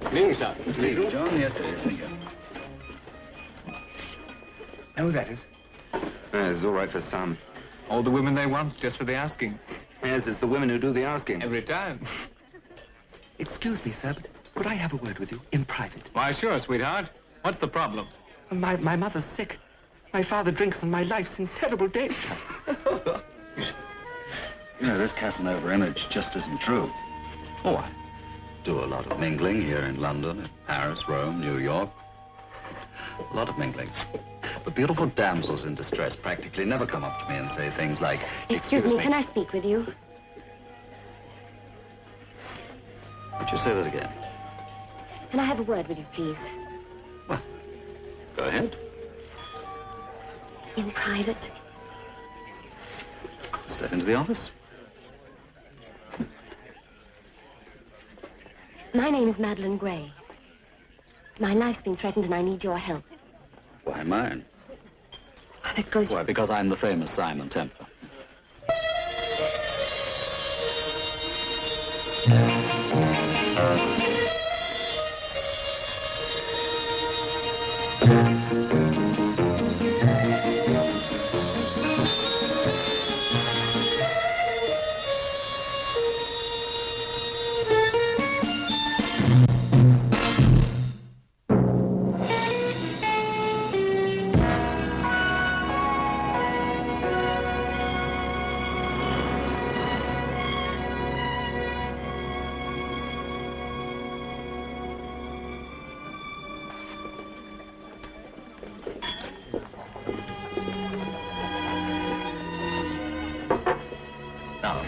Evening, sir. Evening, John. Yes, please. Thank you. Oh, that is. It's all right for some. All the women they want, just for the asking. Yes, it's the women who do the asking. Every time. Excuse me, sir, but could I have a word with you in private? Why, sure, sweetheart. What's the problem? My mother's sick. My father drinks and my life's in terrible danger. You know, this Casanova image just isn't true. Oh, I do a lot of mingling here in London, Paris, Rome, New York. A lot of mingling. But beautiful damsels in distress practically never come up to me and say things like, Excuse me, can I speak with you? Would you say that again? Can I have a word with you, please? Well, go ahead. In private? Step into the office. My name is Madeline Gray. My life's been threatened and I need your help. Why mine? Because... Why, because I'm the famous Simon Templar.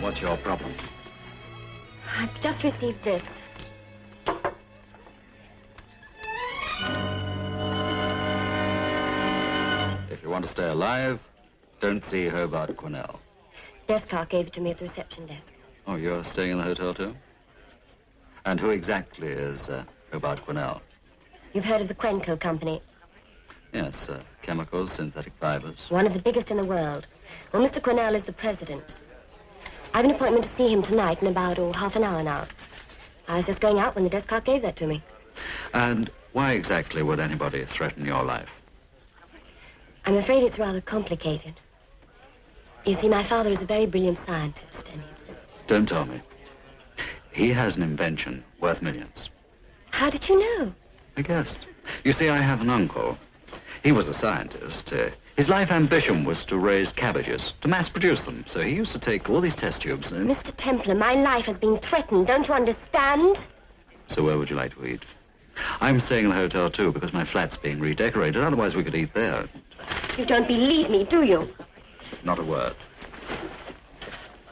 What's your problem? I've just received this. If you want to stay alive, don't see Hobart Quennel. Desk clerk gave it to me at the reception desk. Oh, you're staying in the hotel too? And who exactly is Hobart Quennel? You've heard of the Quenco Company? Yes, chemicals, synthetic fibers. One of the biggest in the world. Well, Mr. Quennel is the president. I've an appointment to see him tonight in about, half an hour now. I was just going out when the desk clerk gave that to me. And why exactly would anybody threaten your life? I'm afraid it's rather complicated. You see, my father is a very brilliant scientist, and Don't tell me. He has an invention worth millions. How did you know? I guessed. You see, I have an uncle. He was a scientist. His life ambition was to raise cabbages, to mass produce them. So he used to take all these test tubes and... Mr. Templar, my life has been threatened. Don't you understand? So where would you like to eat? I'm staying in the hotel, too, because my flat's being redecorated. Otherwise, we could eat there. You don't believe me, do you? Not a word.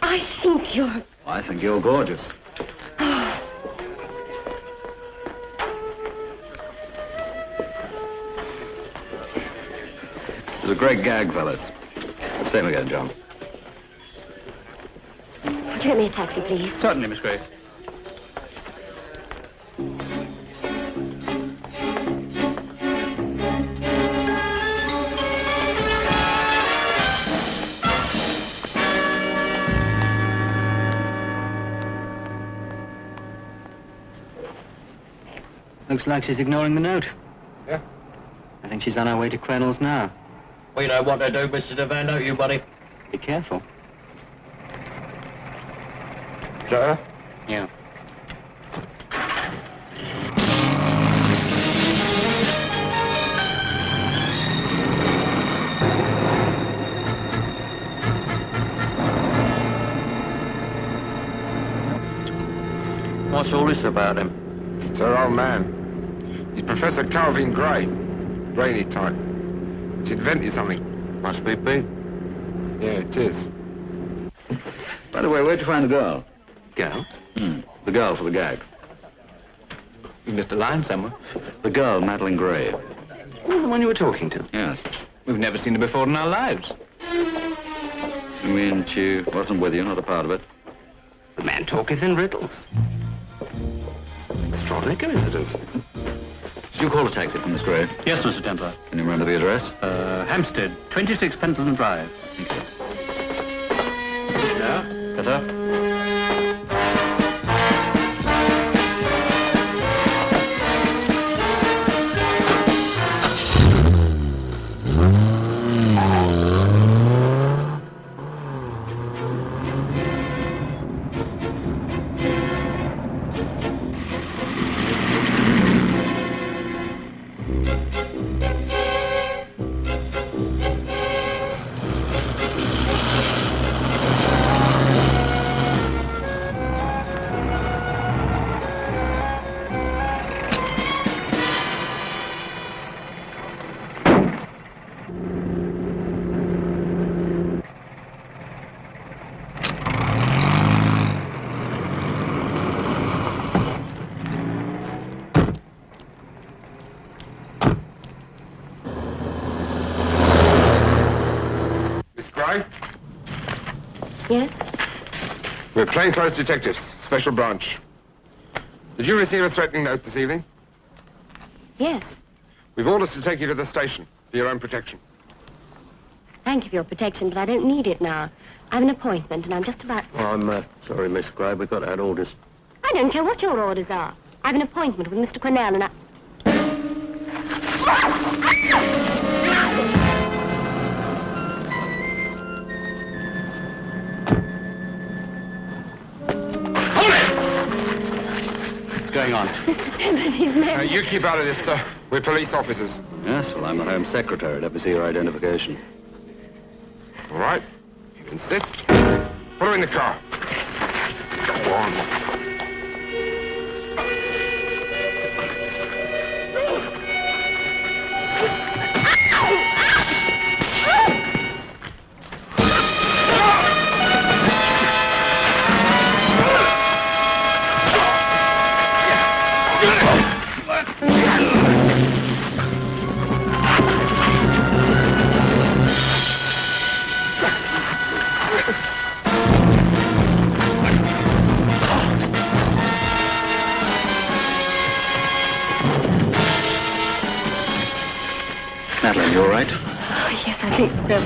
I think you're... I think you're gorgeous. It was a great gag, fellas. Same again, John. Would you get me a taxi, please? Certainly, Miss Gray. Looks like she's ignoring the note. Yeah? I think she's on her way to Quennel's now. We know what to do, Mr. Devane, don't you, buddy? Be careful. Is that her? Yeah. What's all this about him? It's her old man. He's Professor Calvin Gray. Brainy type. He's invented something. Must be big. Yeah, it is. By the way, where'd you find the girl? Girl? The girl for the gag. You missed a line somewhere. The girl, Madeline Gray. Oh, the one you were talking to. Yes. We've never seen her before in our lives. You mean she wasn't with you, not a part of it? The man talketh in riddles. Extraordinary coincidence. Did you call a taxi for Miss Gray? Yes, Mr. Templar. Can you remember the address? Hampstead, 26 Pendleton Drive. Thank you. Yeah? Get up. Yes? We're plainclothes detectives, special branch. Did you receive a threatening note this evening? Yes. We've orders to take you to the station for your own protection. Thank you for your protection, but I don't need it now. I have an appointment, and I'm just about... Oh, I'm sorry, Miss Gray. We've got out orders. I don't care what your orders are. I have an appointment with Mr. Quennel, and I... What's going on? Mr. Templar, these men... You keep out of this, sir. We're police officers. Yes, well, I'm the Home Secretary. Let me see your identification. All right. You insist. Put her in the car. Go on. Madeline, you all right? Oh, yes, I think so.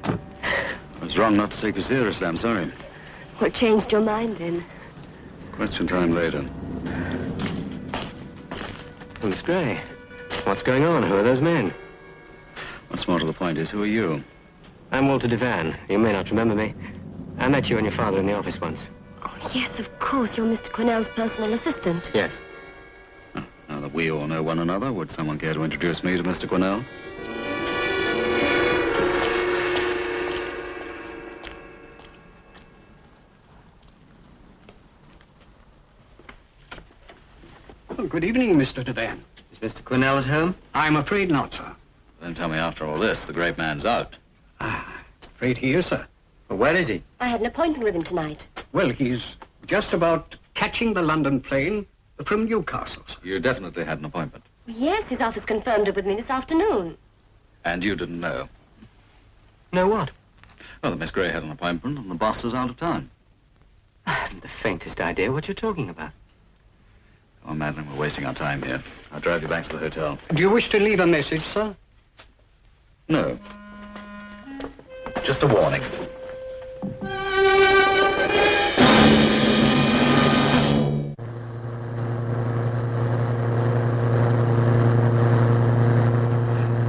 I was wrong not to take you seriously. I'm sorry. What changed your mind, then? Question time later. Oh, Miss Gray. What's going on? Who are those men? What's more to the point is, who are you? I'm Walter Devan. You may not remember me. I met you and your father in the office once. Oh, yes, of course. You're Mr. Quennel's personal assistant. Yes. Now that we all know one another, would someone care to introduce me to Mr. Quennel? Oh, good evening, Mr. Devan. Is Mr. Quennel at home? I'm afraid not, sir. Don't tell me after all this, the great man's out. Afraid he is, sir. Well, where is he? I had an appointment with him tonight. Well, he's just about catching the London plane from Newcastle, sir. You definitely had an appointment. Yes, his office confirmed it with me this afternoon. And you didn't know? No, what? Well, the Miss Gray had an appointment and the boss is out of town. I haven't the faintest idea what you're talking about. Come on, Madeline, we're wasting our time here. I'll drive you back to the hotel. Do you wish to leave a message, sir? No. Just a warning.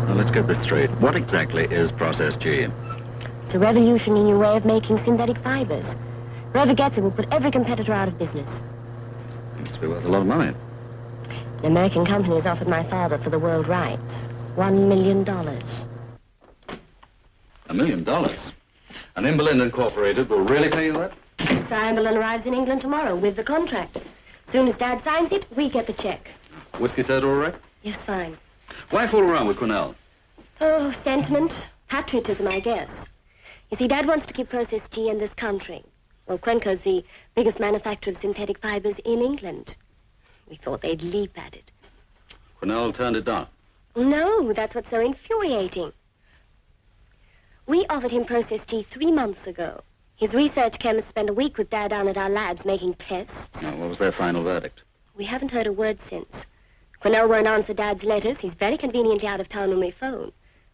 Now, let's get this straight. What exactly is Process G? It's a revolutionary new way of making synthetic fibers. Whoever gets it will put every competitor out of business. It must be worth a lot of money. An American company has offered my father for the world rights. $1 million. $1 million? And Imberlin Incorporated will really pay you that? Simberlin arrives in England tomorrow with the contract. As soon as Dad signs it, we get the check. Whiskey soda all right? Yes, fine. Why fool around with Quennel? Oh, sentiment, patriotism, I guess. You see, Dad wants to keep Process G in this country. Well, Quenco's the biggest manufacturer of synthetic fibers in England. We thought they'd leap at it. Quennel turned it down. No, that's what's so infuriating. We offered him Process G 3 months ago. His research chemists spent a week with Dad down at our labs making tests. Now, what was their final verdict? We haven't heard a word since. Quennel won't answer Dad's letters. He's very conveniently out of town when we phone.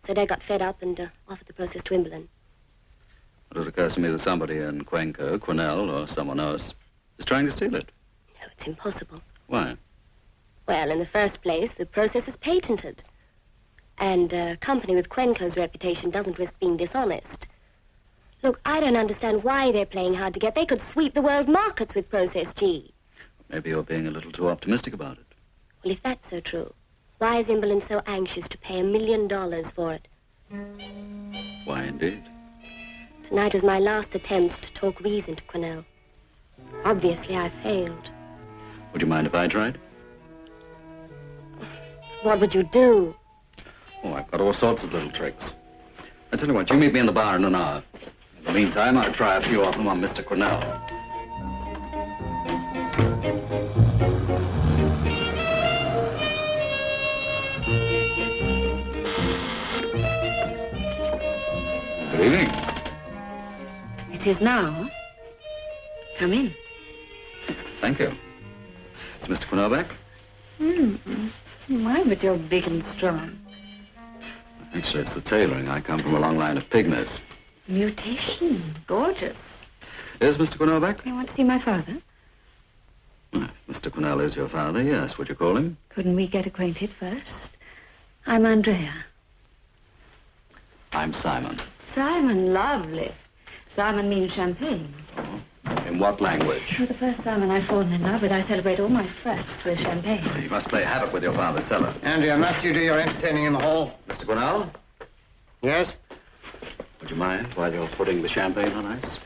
So Dad got fed up and offered the process to Imberlin. Well, it occurs to me that somebody in Quenco, Quennel, or someone else, is trying to steal it. No, it's impossible. Why? Well, in the first place, the process is patented. And a company with Quenco's reputation doesn't risk being dishonest. Look, I don't understand why they're playing hard to get. They could sweep the world markets with Process G. Maybe you're being a little too optimistic about it. Well, if that's so true, why is Imberlin so anxious to pay $1 million for it? Why, indeed. Tonight was my last attempt to talk reason to Quennel. Obviously, I failed. Would you mind if I tried? What would you do? Oh, I've got all sorts of little tricks. I tell you what, you meet me in the bar in an hour. In the meantime, I'll try a few of them on Mr. Quennel. Good evening. It is now. Come in. Thank you. Is Mr. Quennel back? Why, but you're big and strong. Actually, it's the tailoring. I come from a long line of pygmies. Mutation. Gorgeous. Is Mr. Quennel back? You want to see my father? Well, if Mr. Quennel is your father, yes. Would you call him? Couldn't we get acquainted first? I'm Andrea. I'm Simon. Simon, lovely. Simon means champagne. In what language? You're the first Simon I've fallen in love with. I celebrate all my firsts with champagne. You must play havoc with your father's cellar. Andrea, must you do your entertaining in the hall? Mr. Quennel, Yes? would you mind while you're putting the champagne on ice?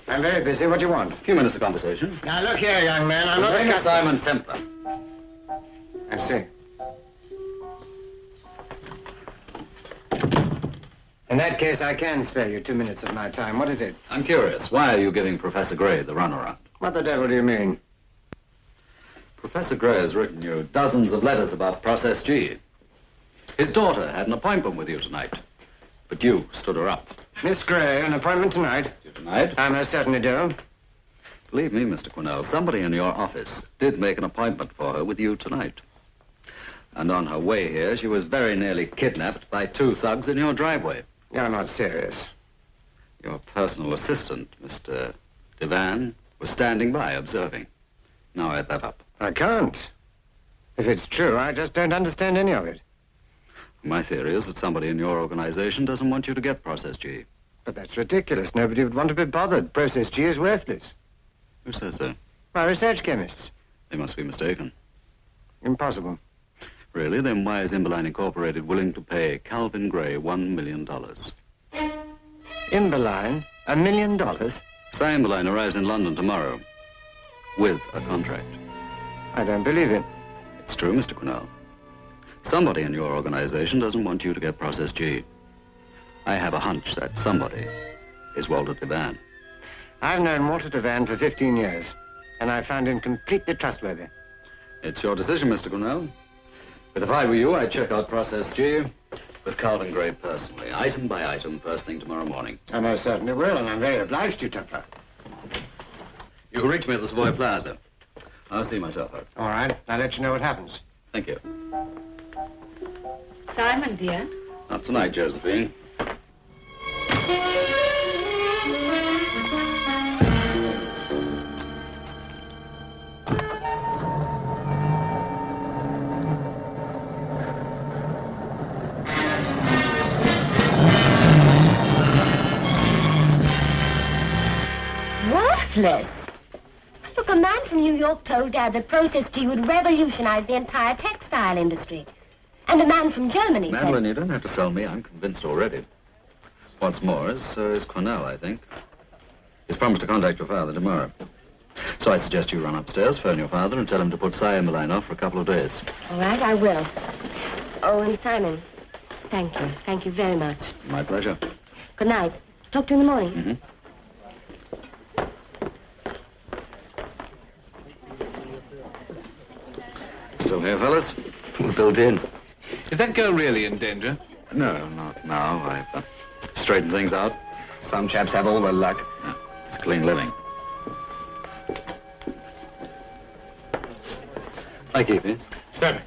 I'm very busy. What do you want? A few minutes of conversation. Now, look here, young man. I'm My not name is a... Simon Templar. I see. In that case, I can spare you 2 minutes of my time. What is it? I'm curious. Why are you giving Professor Gray the runaround? What the devil do you mean? Professor Gray has written you dozens of letters about Process G. His daughter had an appointment with you tonight, but you stood her up. Miss Gray, an appointment tonight? Tonight? I most certainly do. Believe me, Mr. Quennel, somebody in your office did make an appointment for her with you tonight. And on her way here, she was very nearly kidnapped by 2 thugs in your driveway. You're not serious. Your personal assistant, Mr. Devan, was standing by observing. Now add that up. I can't. If it's true, I just don't understand any of it. My theory is that somebody in your organization doesn't want you to get Process G. But that's ridiculous. Nobody would want to be bothered. Process G is worthless. Who says so? My research chemists. They must be mistaken. Impossible. Really? Then why is Imberline Incorporated willing to pay Calvin Gray $1 million? Imberline? $1 million? Cy Imberline arrives in London tomorrow with a contract. I don't believe it. It's true, Mr. Quennel. Somebody in your organization doesn't want you to get Process G. I have a hunch that somebody is Walter Devan. I've known Walter Devan for 15 years, and I found him completely trustworthy. It's your decision, Mr. Quennel. But if I were you, I'd check out Process G with Calvin Gray personally, item by item, first thing tomorrow morning. I most certainly will, and I'm very obliged to you, Templar. You can reach me at the Savoy Plaza. I'll see myself out. All right, I'll let you know what happens. Thank you. Simon, dear. Not tonight, Josephine. Worthless. Look, a man from New York told Dad that Process G would revolutionize the entire textile industry. And a man from Germany said... Madeline, you don't have to sell me. I'm convinced already. What's more, so is Quennel, I think. He's promised to contact your father tomorrow. So I suggest you run upstairs, phone your father, and tell him to put Cy Imberline off for a couple of days. All right, I will. Oh, and Simon, thank you. Thank you very much. My pleasure. Good night. Talk to you in the morning. Mm-hmm. Still here, fellas? We're built in. Is that girl really in danger? No, not now. I've straightened things out. Some chaps have all the luck. Yeah, it's clean living. I keep it. Sir.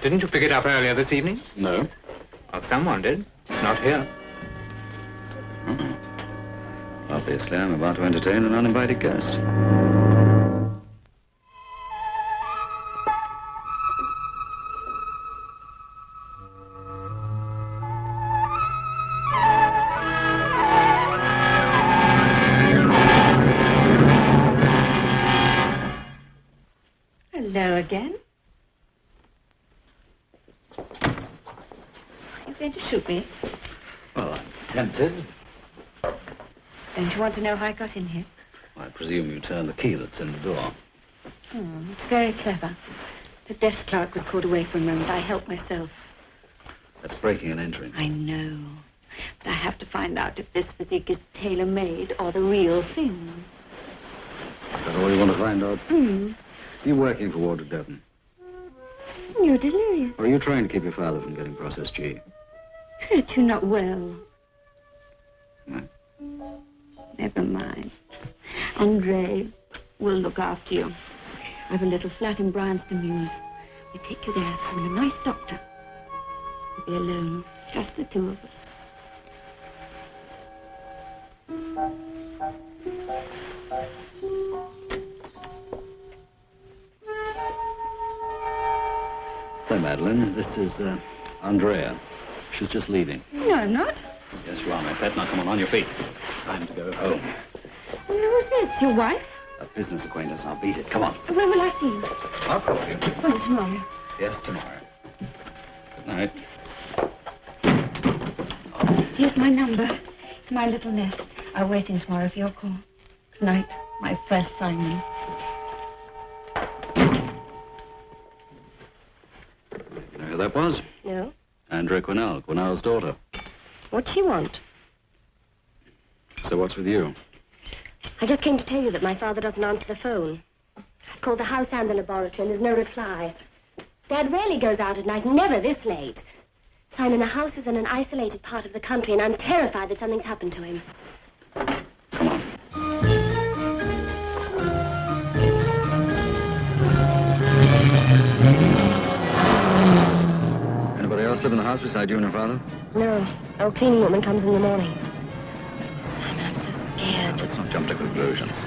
Didn't you pick it up earlier this evening? No. Well, someone did. It's not here. Mm-mm. Obviously, I'm about to entertain an uninvited guest. Hello again. You going to shoot me? Well, I'm tempted. Don't you want to know how I got in here? I presume you turned the key that's in the door. It's very clever. The desk clerk was called away for a moment. I helped myself. That's breaking and entering. I know. But I have to find out if this physique is tailor-made or the real thing. Is that all you want to find out? You working for Walter Devon? You're delirious. Or are you trying to keep your father from getting Process G? But you're not well. No. Never mind. Andre will look after you. I have a little flat in Bryanston Mews. We take you there with a nice doctor. We'll be alone, just the two of us. Hi, Madeline. This is Andrea. She's just leaving. No, I'm not. Yes, you are, my pet. Now, come on your feet. Time to go home. Who's this? Your wife? A business acquaintance. Now, beat it. Come on. When will I see you? I'll call you. When, tomorrow? Yes, tomorrow. Good night. Here's my number. It's my little nest. I'll wait in tomorrow for your call. Good night, my first Simon. You know who that was? No? Andrea Quennel, Quennel's daughter. What'd she want? So what's with you? I just came to tell you that my father doesn't answer the phone. I've called the house and the laboratory and there's no reply. Dad rarely goes out at night, never this late. Simon, the house is in an isolated part of the country and I'm terrified that something's happened to him. Come on. Anybody else live in the house beside you and your father? No, old cleaning woman comes in the mornings. Simon, I'm so scared. Let's not jump to conclusions.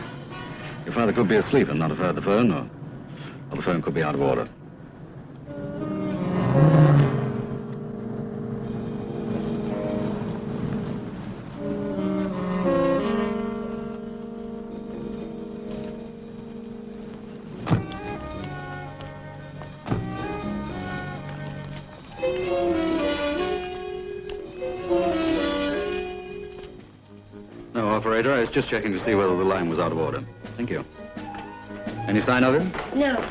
Your father could be asleep and not have heard the phone, or the phone could be out of order. No, operator, I was just checking to see whether the line was out of order. Thank you. Any sign of him? No.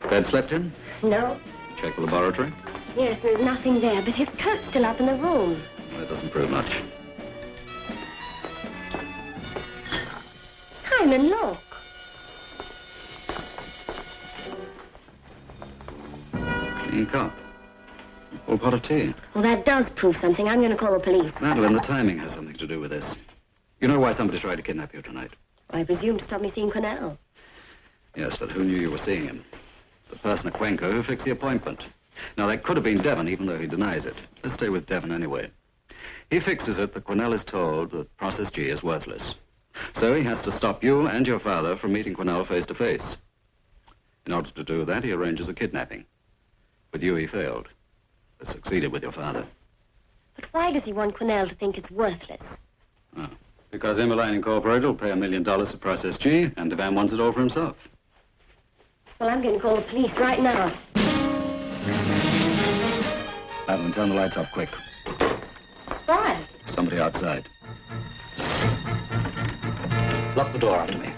Bed slept in? No? Check the laboratory? Yes, there's nothing there, but his coat's still up in the room. That doesn't prove much. Simon, look. Clean cup. Full pot of tea. Well, that does prove something. I'm going to call the police. Madeline, the timing has something to do with this. You know why somebody tried to kidnap you tonight? I presume to stop me seeing Quennel. Yes, but who knew you were seeing him? The person at Quenco who fixed the appointment. Now, that could have been Devon, even though he denies it. Let's stay with Devon anyway. He fixes it that Quennel is told that Process G is worthless. So he has to stop you and your father from meeting Quennel face to face. In order to do that, he arranges a kidnapping. With you, he failed. But succeeded with your father. But why does he want Quennel to think it's worthless? Oh. Because Immerline Incorporated will pay $1 million for Process G, and Devon wants it all for himself. Well, I'm going to call the police right now. Madeline, turn the lights off quick. Why? Somebody outside. Lock the door after me.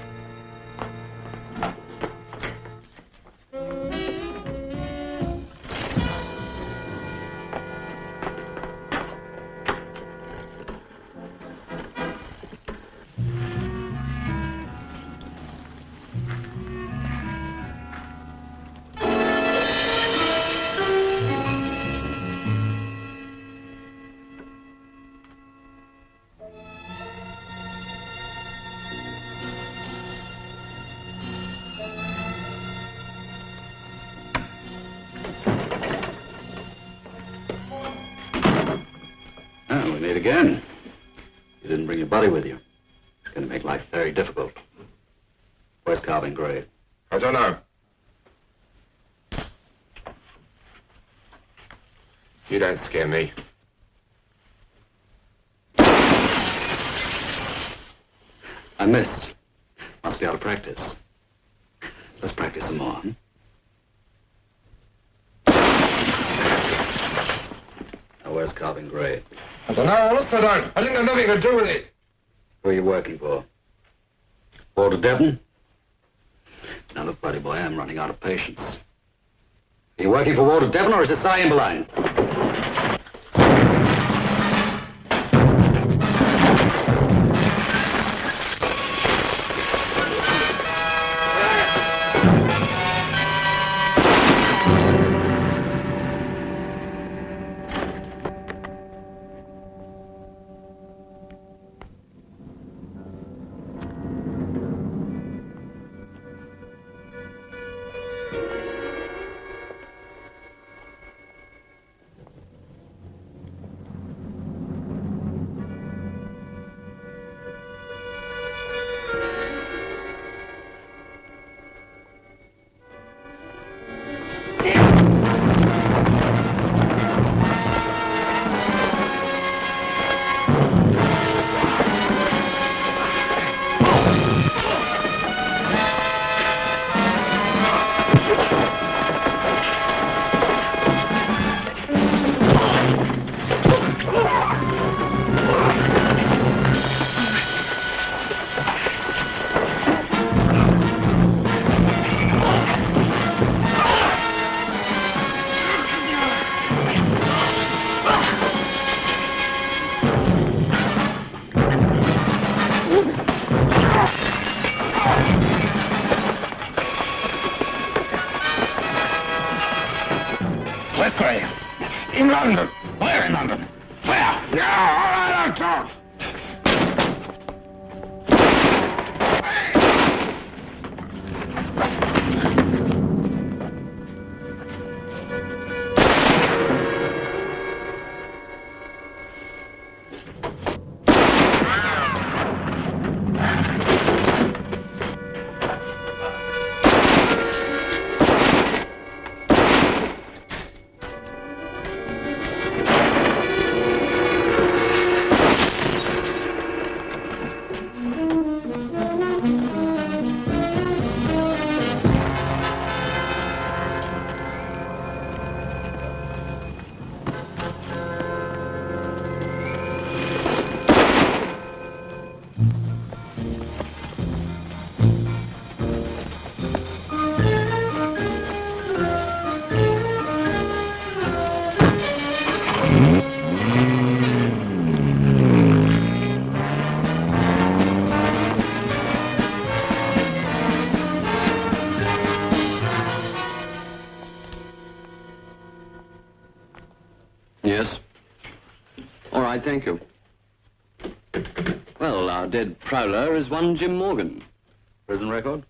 We meet again. You didn't bring your buddy with you. It's going to make life very difficult. Where's Calvin Gray? I don't know. You don't scare me. I missed. Must be out of practice. Let's practice some more, huh? Now, where's Calvin Gray? I don't know. Honest, I don't. I didn't have nothing to do with it. Who are you working for? Walter Devon? Now, look, buddy boy, I'm running out of patience. Are you working for Walter Devon, or is it Cy Imberline? Where's Gray? In London. Where in London? Where? Yeah, all right, I'll talk. Yes. All right, thank you. Well, our dead prowler is one Jim Morgan. Prison record?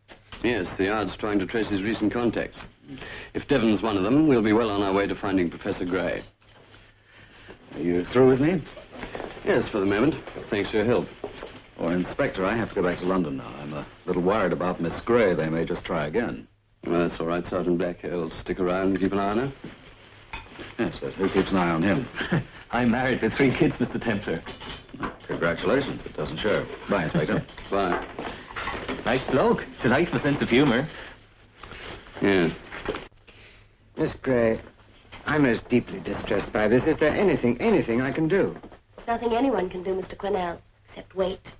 Yes, the Yard's trying to trace his recent contacts. If Devon's one of them, we'll be well on our way to finding Professor Gray. Are you through with me? Yes, for the moment. Thanks for your help. Oh, Inspector, I have to go back to London now. I'm a little worried about Miss Gray. They may just try again. Well, that's all right. Sergeant Black here will stick around and keep an eye on her. Yes, but who keeps an eye on him? I'm married with 3 kids, Mr. Templar. Congratulations. It doesn't show. Bye, Inspector. Bye. Nice bloke. It's a nice sense of humor. Yeah. Miss Gray, I'm most deeply distressed by this. Is there anything I can do? There's nothing anyone can do, Mr. Quennel, except wait.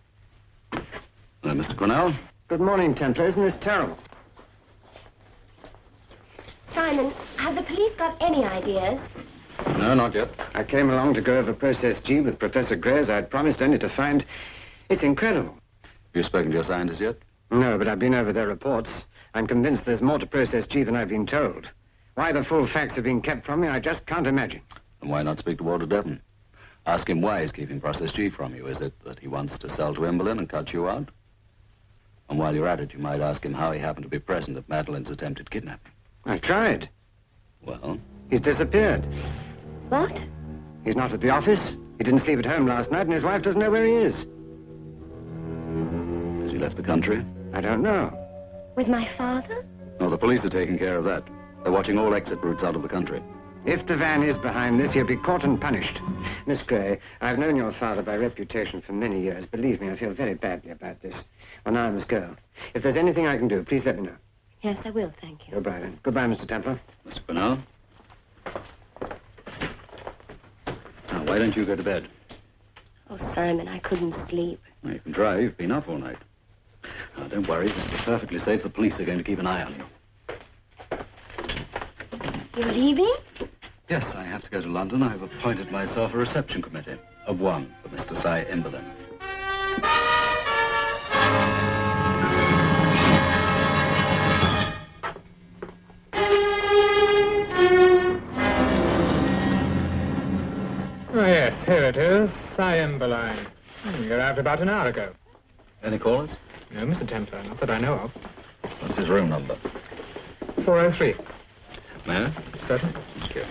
Mr. Quennel? Good morning, Templar. Isn't this terrible? Simon, have the police got any ideas? No, not yet. I came along to go over Process G with Professor Gray as I'd promised, only to find it's incredible. Have you spoken to your scientists yet? No, but I've been over their reports. I'm convinced there's more to Process G than I've been told. Why the full facts are being kept from me, I just can't imagine. And why not speak to Walter Devon? Ask him why he's keeping Process G from you. Is it that he wants to sell to Emberlin and cut you out? And while you're at it, you might ask him how he happened to be present at Madeline's attempted kidnapping. I tried. Well? He's disappeared. What? He's not at the office. He didn't sleep at home last night, and his wife doesn't know where he is. Has he left the country? I don't know. With my father? No, the police are taking care of that. They're watching all exit routes out of the country. If Devan is behind this, he'll be caught and punished. Miss Gray, I've known your father by reputation for many years. Believe me, I feel very badly about this. Well, now I must go. If there's anything I can do, please let me know. Yes, I will, thank you. Goodbye, then. Goodbye, Mr. Templar. Mr. Quennel? Now, why don't you go to bed? Oh, Simon, I couldn't sleep. Well, you can try. You've been up all night. Now, don't worry. This is perfectly safe. The police are going to keep an eye on you. You're leaving? Yes, I have to go to London. I've appointed myself a reception committee of 1 for Mr. Cy Emberlin. Oh, yes, here it is. Cyanberline. You arrived about an hour ago. Any callers? No, Mr. Templar, not that I know of. What's his room number? 403. May I? Certainly. Thank you.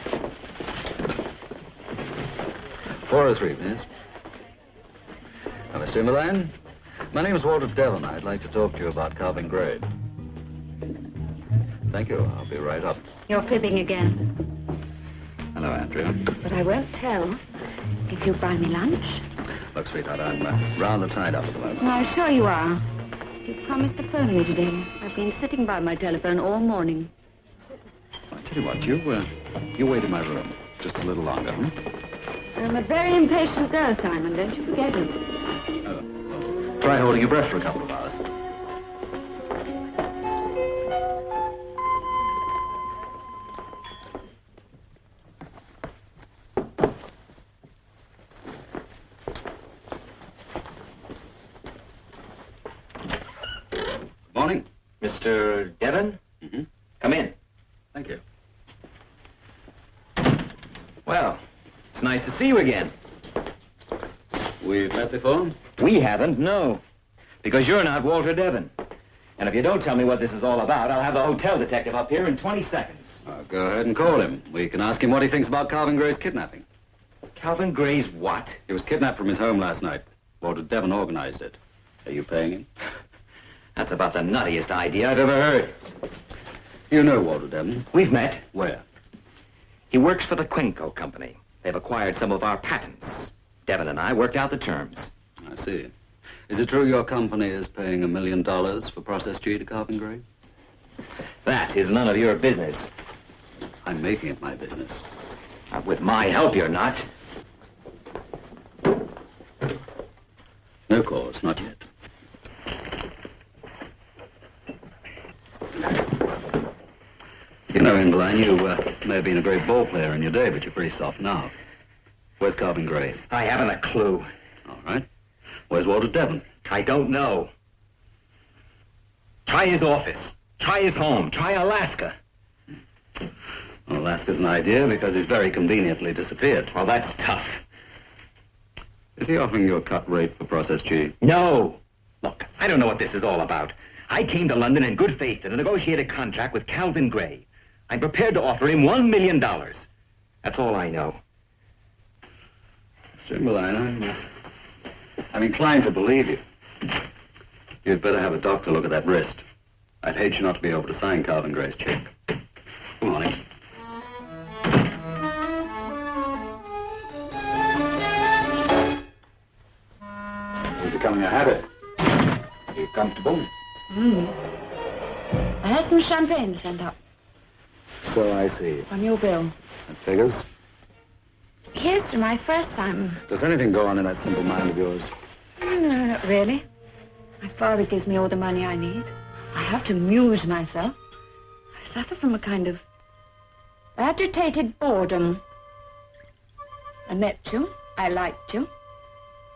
403, please. Now, Mr. Emberlin, my name is Walter Devon. I'd like to talk to you about Calvin Gray. Thank you. I'll be right up. You're fibbing again. Hello, Andrea. But I won't tell if you buy me lunch. Look, sweetheart, I'm rather tied up at the moment. I'm sure you are. You promised to phone me today. I've been sitting by my telephone all morning. I tell you what, you wait in my room just a little longer, huh? I'm a very impatient girl, Simon. Don't you forget it. Well, try holding your breath for a couple of hours. Morning. Mr. Devon? Mm-hmm. Come in. Thank you. Well, it's nice to see you again. We've met before? We haven't, no. Because you're not Walter Devon. And if you don't tell me what this is all about, I'll have the hotel detective up here in 20 seconds. Go ahead and call him. We can ask him what he thinks about Calvin Gray's kidnapping. Calvin Gray's what? He was kidnapped from his home last night. Walter Devon organized it. Are you paying him? That's about the nuttiest idea I've ever heard. You know Walter Devon? We've met. Where? He works for the Quennel Company. They've acquired some of our patents. Devon and I worked out the terms. I see. Is it true your company is paying $1 million for Process G to Calvin Gray? That is none of your business. I'm making it my business. With my help, you're not. No cause, not yet. You know, Inverline, you may have been a great ball player in your day, but you're pretty soft now. Where's Calvin Gray? I haven't a clue. All right. Where's Walter Devon? I don't know. Try his office. Try his home. Try Alaska. Well, Alaska's an idea because he's very conveniently disappeared. Well, that's tough. Is he offering you a cut rate for Process G? No. Look, I don't know what this is all about. I came to London in good faith to negotiate a contract with Calvin Gray. I'm prepared to offer him $1 million. That's all I know. Mr. Inverline, I'm inclined to believe you. You'd better have a doctor look at that wrist. I'd hate you not to be able to sign Calvin Gray's check. Come on, in. This is becoming a habit. You comfortable? I had some champagne sent up So I see. on your bill. That figures. Here's to my first Simon. Does anything go on in that simple mind of yours? No, not really. My father gives me all the money I need. I have to amuse myself. I suffer from a kind of agitated boredom. I met you, I liked you,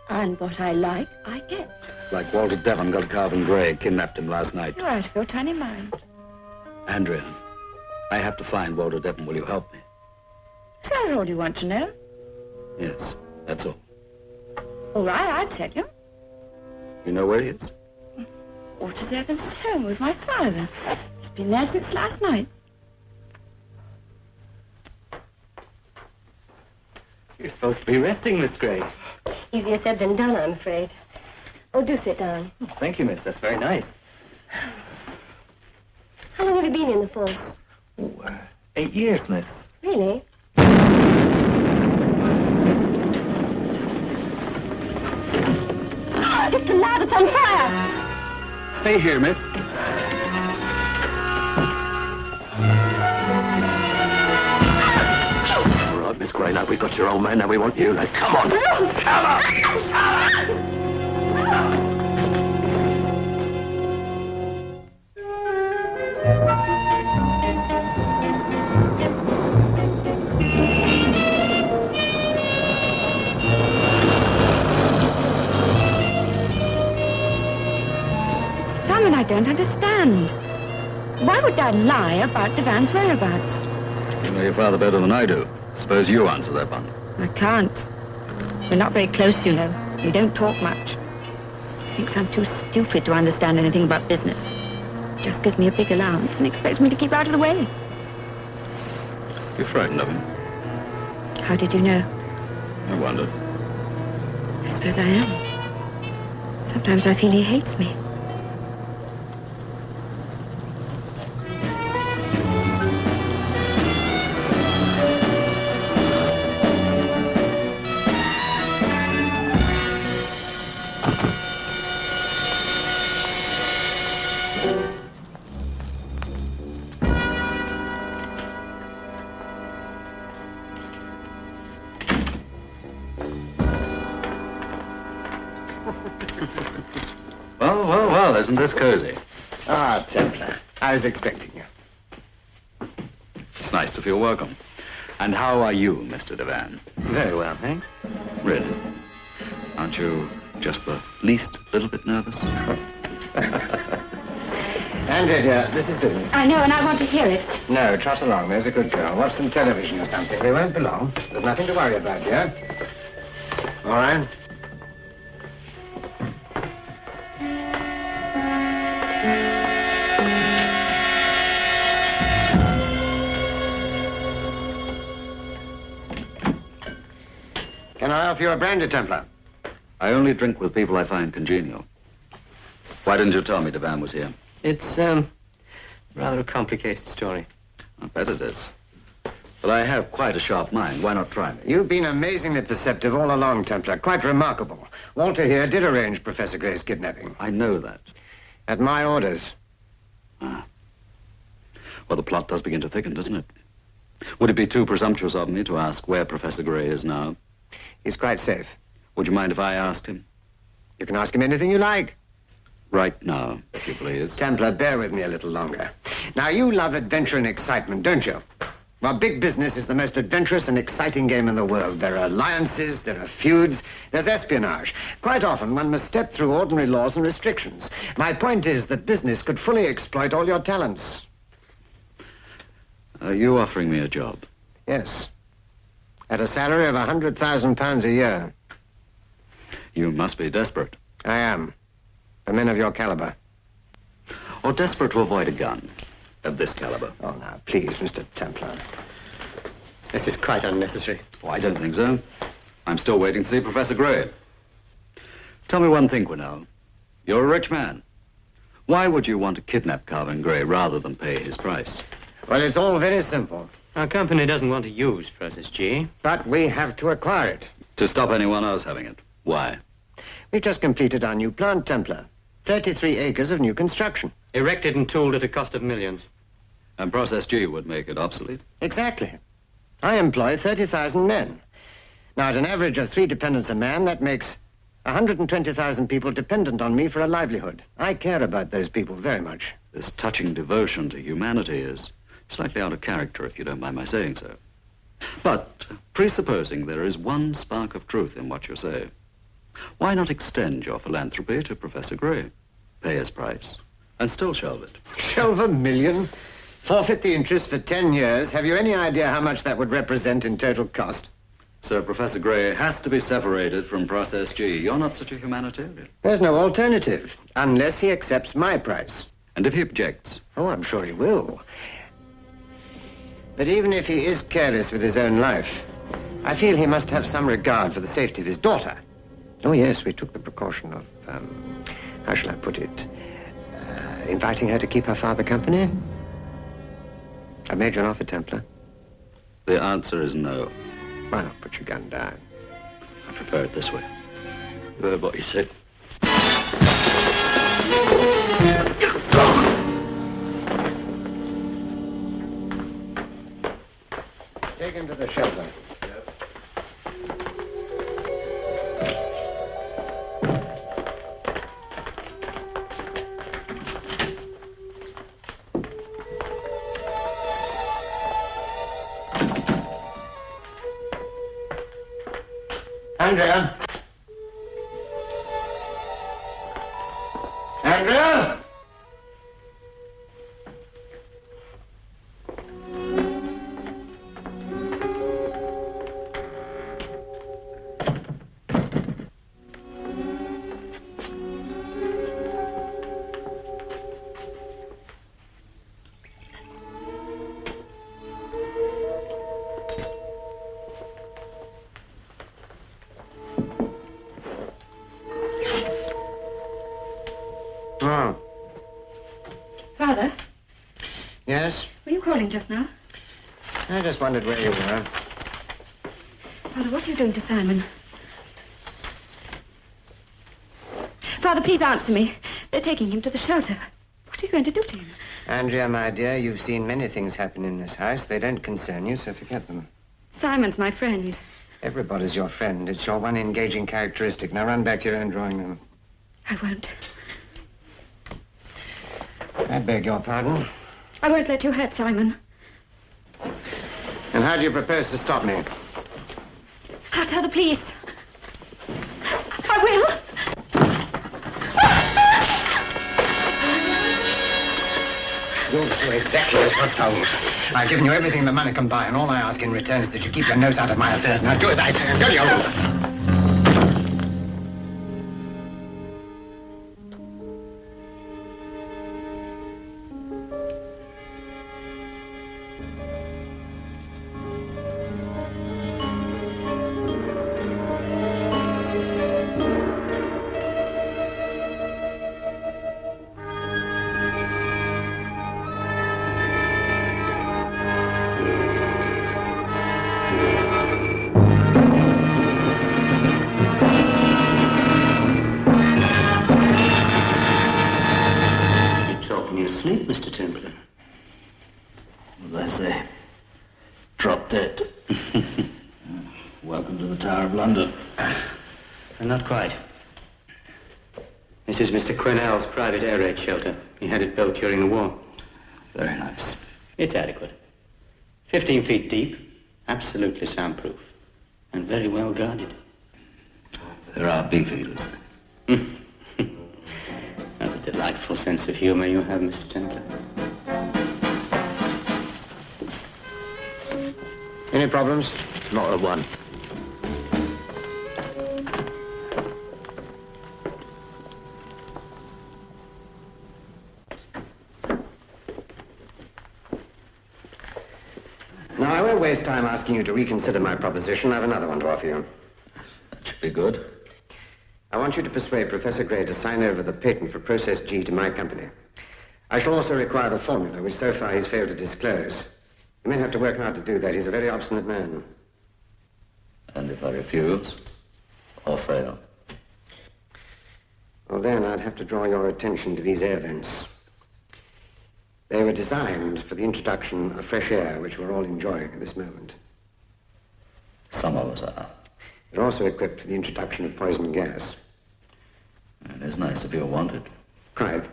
and what I like, I get. Like Walter Devon got Calvin Gray, kidnapped him last night. You're out of your tiny mind. Andrea, I have to find Walter Devon. Will you help me? Is that all you want to know? Yes, that's all. All right, I'll tell you. You know where he is? Walter Devon's at home with my father. He's been there since last night. You're supposed to be resting, Miss Gray. Easier said than done, I'm afraid. Oh, do sit down. Thank you, miss. That's very nice. How long have you been in the force? 8 years, miss. Really? It's the lab, it's on fire! Stay here, miss. All right, Miss Gray, now we've got your old man, now we want you. Now, come on. Come on. Simon, I don't understand. Why would Dad lie about Devan's whereabouts? You know your father better than I do. Suppose you answer that one. I can't. We're not very close, you know. We don't talk much. He thinks I'm too stupid to understand anything about business. Just gives me a big allowance and expects me to keep out of the way. You're frightened of him. How did you know? I wondered. I suppose I am. Sometimes I feel he hates me. Well, isn't this cozy? Ah, Templar. I was expecting you. It's nice to feel welcome. And how are you, Mr. Devan? Very well, thanks. Really? Aren't you just the least little bit nervous? Andrea, dear, this is business. I know, and I want to hear it. No, trot along. There's a good girl. Watch some television or something. We won't be long. There's nothing to worry about, dear. All right. Can I offer you a brandy, Templar? I only drink with people I find congenial. Why didn't you tell me Vaughan was here? It's, rather a complicated story. I bet it is. But I have quite a sharp mind. Why not try me? You've been amazingly perceptive all along, Templar. Quite remarkable. Walter here did arrange Professor Gray's kidnapping. I know that. At my orders. Ah. Well, the plot does begin to thicken, doesn't it? Would it be too presumptuous of me to ask where Professor Gray is now? He's quite safe. Would you mind if I asked him? You can ask him anything you like. Right now, if you please. Templar, bear with me a little longer. Now, you love adventure and excitement, don't you? Well, big business is the most adventurous and exciting game in the world. There are alliances, there are feuds, there's espionage. Quite often, one must step through ordinary laws and restrictions. My point is that business could fully exploit all your talents. Are you offering me a job? Yes. At a salary of £100,000 a year. You must be desperate. I am. For men of your caliber. Or desperate to avoid a gun of this caliber. Oh, now, please, Mr. Templar. This is quite unnecessary. Oh, I don't think so. I'm still waiting to see Professor Gray. Tell me one thing, Quennel. You're a rich man. Why would you want to kidnap Calvin Gray rather than pay his price? Well, it's all very simple. Our company doesn't want to use Process G. But we have to acquire it. To stop anyone else having it. Why? We've just completed our new plant, Templar. 33 acres of new construction. Erected and tooled at a cost of millions. And Process G would make it obsolete. Exactly. I employ 30,000 men. Now, at an average of 3 dependents a man, that makes 120,000 people dependent on me for a livelihood. I care about those people very much. This touching devotion to humanity is slightly out of character, if you don't mind my saying so. But presupposing there is one spark of truth in what you say, why not extend your philanthropy to Professor Gray? Pay his price, and still shelve it. Shelve $1 million? Forfeit the interest for 10 years? Have you any idea how much that would represent in total cost? So Professor Gray has to be separated from Process G. You're not such a humanitarian. There's no alternative, unless he accepts my price. And if he objects? Oh, I'm sure he will. But even if he is careless with his own life, I feel he must have some regard for the safety of his daughter. Oh, yes, we took the precaution of, how shall I put it, inviting her to keep her father company. I made you an offer, Templar. The answer is no. Why not put your gun down? I prefer it this way. You heard what he said. Take him to the shelter. Andrea? Andrea? Oh. Father, Yes? were you calling just now? I just wondered where you were. Father, what are you doing to Simon? Father, please answer me. They're taking him to the shelter. What are you going to do to him? Andrea, my dear, you've seen many things happen in this house. They don't concern you, so forget them. Simon's my friend. Everybody's your friend. It's your one engaging characteristic. Now run back to your own drawing room. I won't. I beg your pardon. I won't let you hurt Simon. And how do you propose to stop me? I'll tell the police. I will. You'll do exactly as you're told. I've given you everything the money can buy, and all I ask in return is that you keep your nose out of my affairs. Now do as I say, and go to your room. Sleep, Mr. Templar. What did I say? Drop dead. Welcome to the Tower of London. Not quite. This is Mr. Quennel's private air raid shelter. He had it built during the war. Very nice. It's adequate. 15 feet deep, absolutely soundproof, and very well guarded. There are beef eaters. That's a delightful sense of humor you have, Mr. Templar. Any problems? Not a one. Now, I won't waste time asking you to reconsider my proposition. I have another one to offer you. That should be good. I want you to persuade Professor Gray to sign over the patent for Process G to my company. I shall also require the formula, which so far he's failed to disclose. You may have to work hard to do that. He's a very obstinate man. And if I refuse or fail? Well, then I'd have to draw your attention to these air vents. They were designed for the introduction of fresh air, which we're all enjoying at this moment. Some of us are. They're also equipped for the introduction of poison gas. It is nice to feel wanted. Right.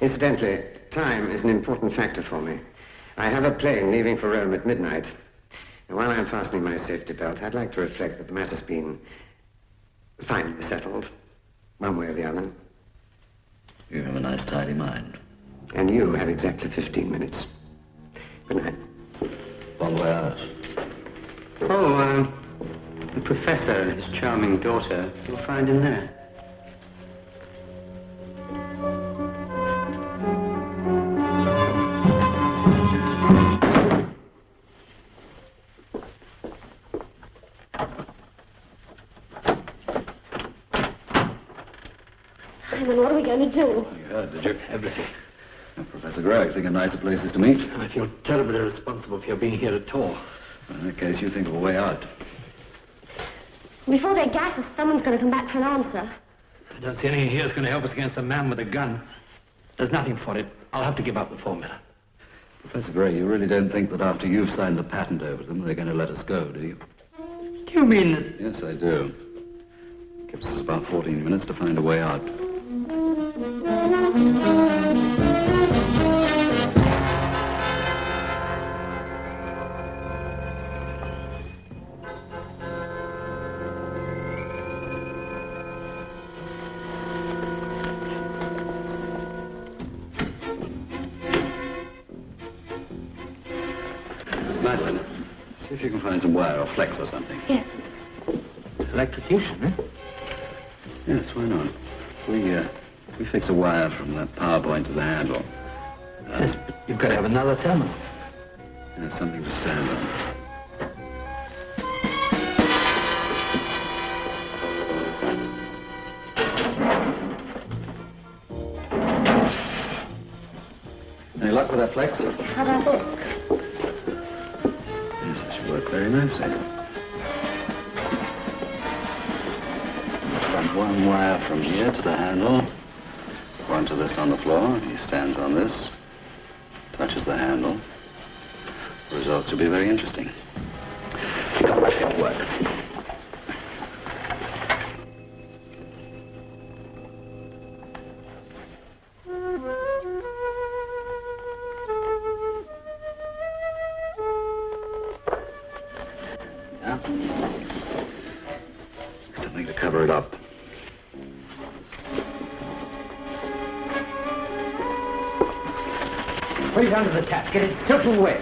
Incidentally, time is an important factor for me. I have a plane leaving for Rome at midnight. And while I'm fastening my safety belt, I'd like to reflect that the matter's been finally settled, one way or the other. You have a nice, tidy mind. And you have exactly 15 minutes. Good night. Bon voyage. Oh, the professor and his charming daughter, you'll find in there. Simon, what are we going to do? You heard, did you? Everything. Professor Gray, think of nicer places to meet? I feel terribly responsible for your being here at all. In that case, you think of a way out. Before they gas us, someone's going to come back for an answer. I don't see anything here that's going to help us against a man with a gun. There's nothing for it. I'll have to give up the formula. Professor Gray, you really don't think that after you've signed the patent over to them, they're going to let us go, do you? Do you mean that... Yes, I do. It gives us about 14 minutes to find a way out. Madeline, see if you can find some wire or flex or something. Yeah. Electrocution, eh? Yes, why not? We fix a wire from that power point to the handle. Yes, but you've got to have another terminal. There's something to stand on. Any luck with that flex? How about this? Yes, that should work very nicely. Run one wire from here to the handle, one to this on the floor. He stands on this, touches the handle. The results will be very interesting. Come, let's get to work. Something to cover it up. Put it under the tap. Get it soaking wet.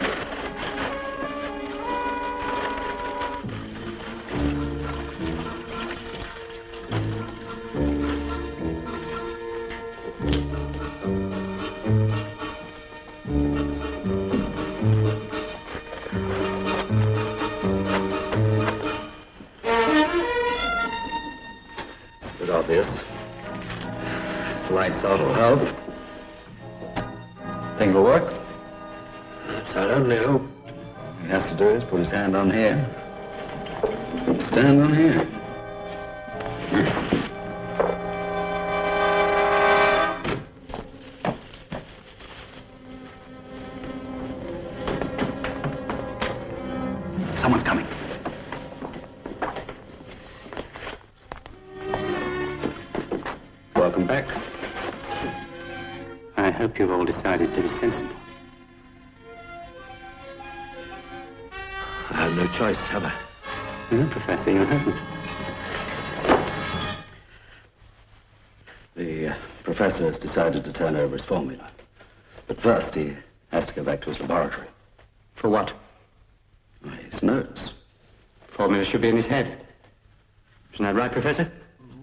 It's a bit obvious. Lights out will help. Think it'll work? That's our only hope. All he has to do is put his hand on here. Stand on here. Someone's coming. Welcome back. I hope you've all decided to be sensible. I have no choice, have I? No, Professor, you haven't. The professor has decided to turn over his formula. But first, he has to go back to his laboratory. For what? His notes. Formula should be in his head. Isn't that right, Professor?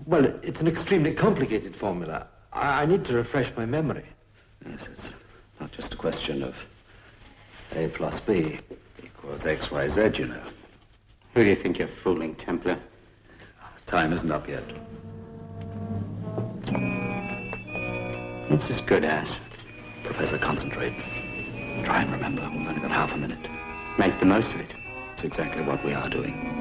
Well, it's an extremely complicated formula. I need to refresh my memory. Yes, it's not just a question of A plus B equals X, Y, Z, you know. Who do you think you're fooling, Templar? Time isn't up yet. It's as good as. Professor, concentrate. Try and remember. We've only got half a minute. Make the most of it. It's exactly what we are doing.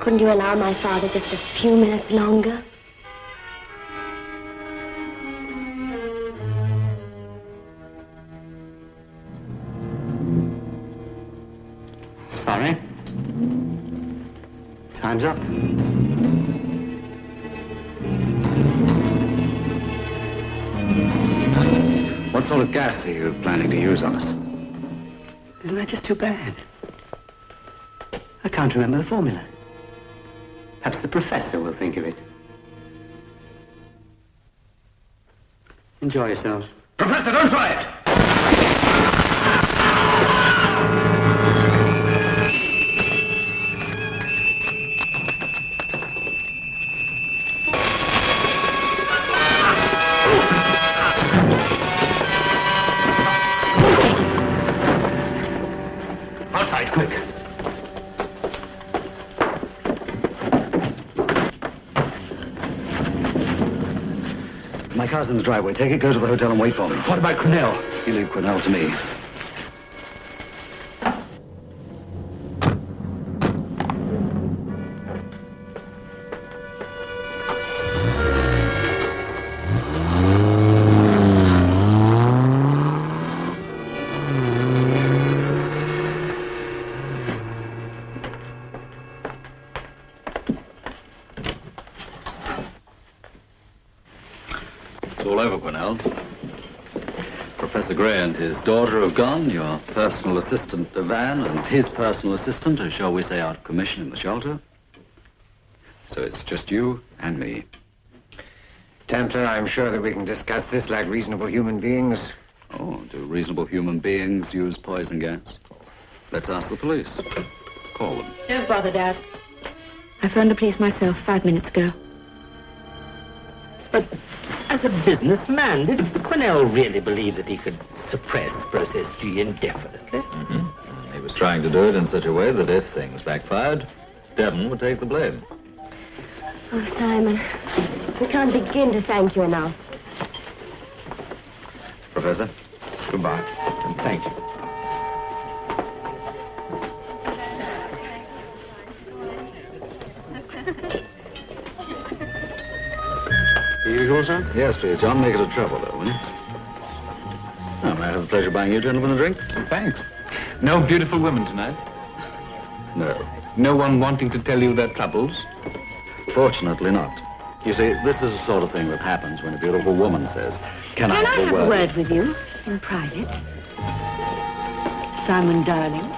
Couldn't you allow my father just a few minutes longer? Sorry. Time's up. What sort of gas are you planning to use on us? Isn't that just too bad? I can't remember the formula. Perhaps the professor will think of it. Enjoy yourselves. Professor, don't try it! Outside, quick. My car's in the driveway. Take it, go to the hotel and wait for me. What about Quennel? You leave Quennel to me. It's all over, Quennel. Professor Gray and his daughter have gone. Your personal assistant, Vaughan, and his personal assistant are, shall we say, out of commission in the shelter. So it's just you and me. Templar, I'm sure that we can discuss this like reasonable human beings. Oh, do reasonable human beings use poison gas? Let's ask the police. Call them. Don't bother, Dad. I phoned the police myself 5 minutes ago. But as a businessman, did Quennel really believe that he could suppress process G indefinitely? Mm-hmm. He was trying to do it in such a way that if things backfired, Devon would take the blame. Oh, Simon, we can't begin to thank you enough. Professor, goodbye. And thank you. The usual, sir? Yes, please, John. Make it a trouble, though, will you? Oh, may I have the pleasure of buying you gentlemen a drink? Thanks. No beautiful women tonight? No. No one wanting to tell you their troubles? Fortunately not. You see, this is the sort of thing that happens when a beautiful woman says, Can I have a word? Word with you in private? Simon, darling.